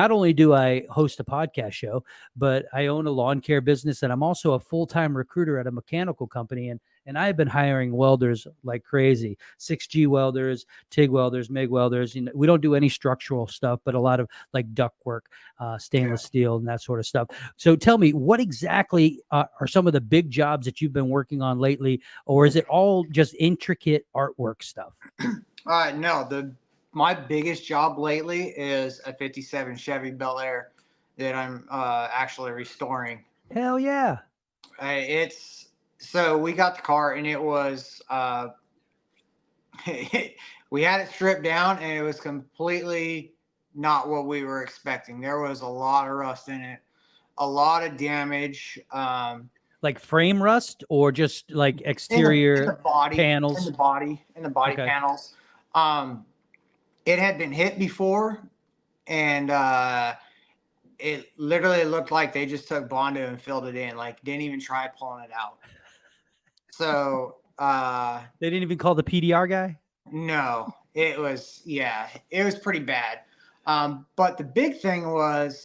not only do I host a podcast show, but I own a lawn care business, and I'm also a full-time recruiter at a mechanical company. And I've been hiring welders like crazy, 6G welders, TIG welders, MIG welders. You know, we don't do any structural stuff, but a lot of like duct work, stainless steel, and that sort of stuff. So tell me, what exactly are some of the big jobs that you've been working on lately, or is it all just intricate artwork stuff? No, my biggest job lately is a 57 Chevy Bel Air that I'm actually restoring. Hell yeah. It's so we got the car and it was we had it stripped down and it was completely not what we were expecting. There was a lot of rust in it, a lot of damage. Like frame rust or just like In the exterior body, panels? in the body Okay. panels. It had been hit before, and it literally looked like they just took Bondo and filled it in. Like didn't even try pulling it out. So They didn't even call the PDR guy? no, it was pretty bad. But the big thing was